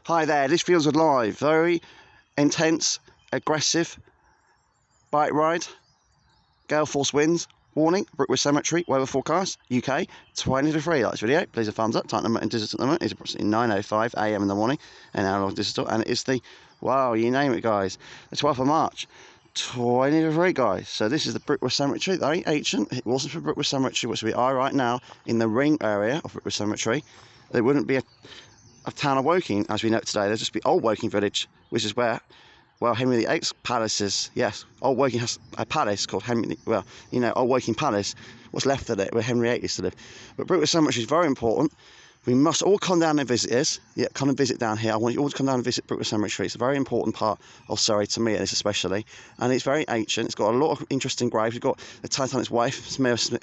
Hi there, this feels live. Very intense, aggressive bike ride. Gale force winds. Warning, Brookwood Cemetery, weather forecast, UK, 20 to 3. Like this video, please a thumbs up. Time in digital at the moment is approximately 9:05 AM in the morning, and analog digital, and it is the, wow, you name it guys, the 12th of March, 20 to 3 guys. So this is the Brookwood Cemetery, very ancient. It wasn't for Brookwood Cemetery, which we are right now in the ring area of Brookwood Cemetery. There wouldn't be a town of Woking as we know it today. There'd just be Old Woking Village, which is where, well, Henry VIII's palace is. Yes, Old Woking has a palace called Henry, well, you know, Old Woking Palace. What's left of it, where Henry VIII used to live. But Brookwood Cemetery is very important. We must all come down and visit this. Yeah, come and visit down here. I want you all to come down and visit Brookwood Cemetery. It's a very important part of Surrey to me, this especially. And it's very ancient. It's got a lot of interesting graves. We've got the Titanic's wife,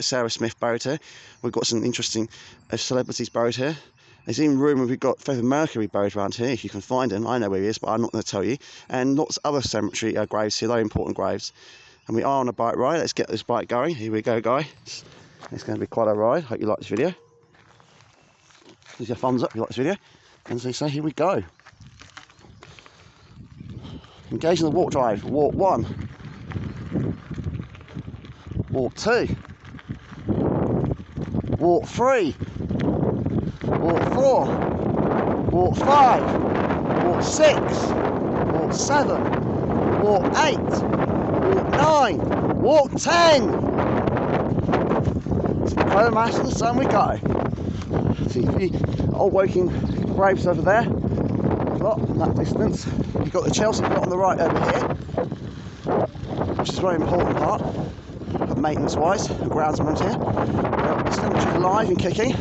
Sarah Smith, buried here. We've got some interesting celebrities buried here. There's even rumour we've got Freddie Mercury buried around here, if you can find him. I know where he is, but I'm not going to tell you. And lots of other cemetery graves here, they're important graves. And we are on a bike ride. Let's get this bike going. Here we go, guys. It's going to be quite a ride. Hope you like this video. Please your thumbs up if you like this video. And as they say, here we go. Engage in the walk drive. Walk 1. Walk 2. Walk 3. Walk 4, walk 5, walk 6, walk 7, walk 8, walk 9, walk 10. Follow the mass of the sun we go. See the Old Woking graves over there, lot in that distance. You've got the Chelsea plot on the right over here, which is a very important part of maintenance wise, and groundsman's here. The cemetery is alive and kicking.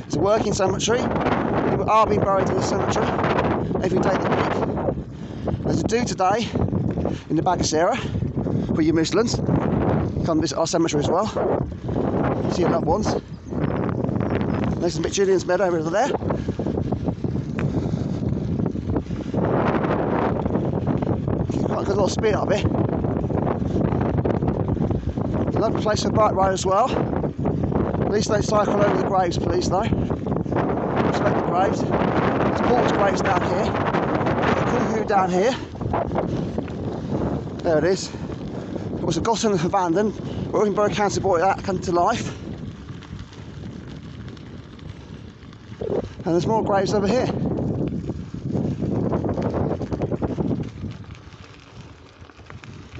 It's a working cemetery. People are being buried in the cemetery every day of the week. There's a do today in the Bagasera for you Muslims. Come visit our cemetery as well. See your loved ones. There's some bit Julian's meadow over there. Quite a good little speed up here. It's a lovely place for a bike ride as well. Please don't cycle over the graves, please, though. Respect the graves. There's Paul's graves down here. Got the cuckoo down here. There it is. It was a Gotham of Abandon. Rosenborough County brought that come to life. And there's more graves over here.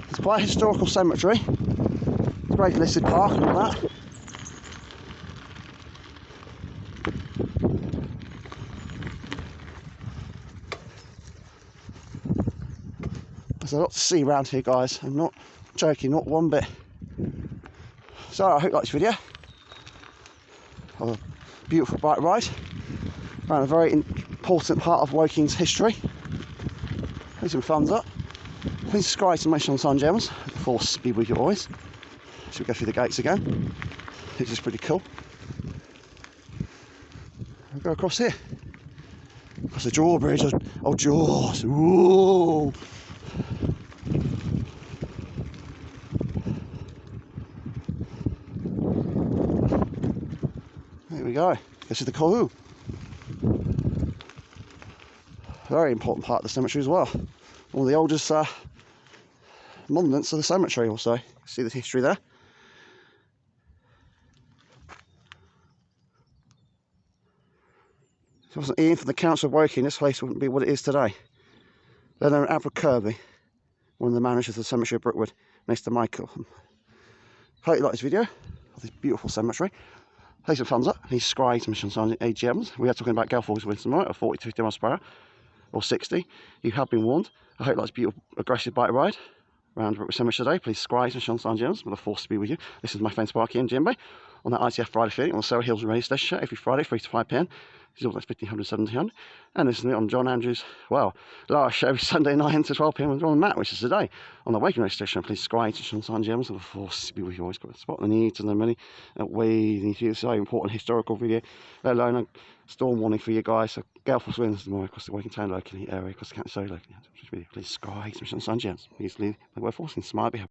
It's quite a historical cemetery. It's a great listed park and all that. There's a lot to see around here, guys. I'm not joking, not one bit. So I hope you like this video of a beautiful bike ride around a very important part of Woking's history. Please some thumbs up. Please subscribe to my channel, Sun Gems. The force be with you always. So we go through the gates again. This is pretty cool. We'll go across here. Across the drawbridge. Oh, Jaws. Ooh. There we go. This is the Kohou. Very important part of the cemetery as well. One of the oldest monuments of the cemetery also. See the history there. If it wasn't Ian from the Council of Woking, this place wouldn't be what it is today. Then Albert Kirby, one of the managers of the cemetery of Brookwood, next to Michael. Hope you like this video of this beautiful cemetery. Please a thumbs up, please subscribe to Mission Science AGMs. We are talking about gale force winds tonight at 40 to 50 miles per hour, or 60. You have been warned. I hope you like this beautiful, aggressive bike ride around Brookwood Cemetery today. Please subscribe to Mission Science AGMs. With a force to be with you. This is my friend Sparky and Jimbo on that ITF Friday feeding on the Surrey Hills Radio Station show every Friday, 3 to 5 PM. This is all that's 1500, 1700. And this is me on John Andrews, well, last show every Sunday 9 to 12 PM with John and Matt, which is today on the Waking Radio Station. Please subscribe to Sun Gems of the force to be with you. Always got to spot the needs and the many we need to do. So important historical video, let alone a storm warning for you guys. So gale force winds tomorrow across the Woking town locally area, across the county so locally. Please subscribe to Sun Gems. Please leave the word force and smile, be happy.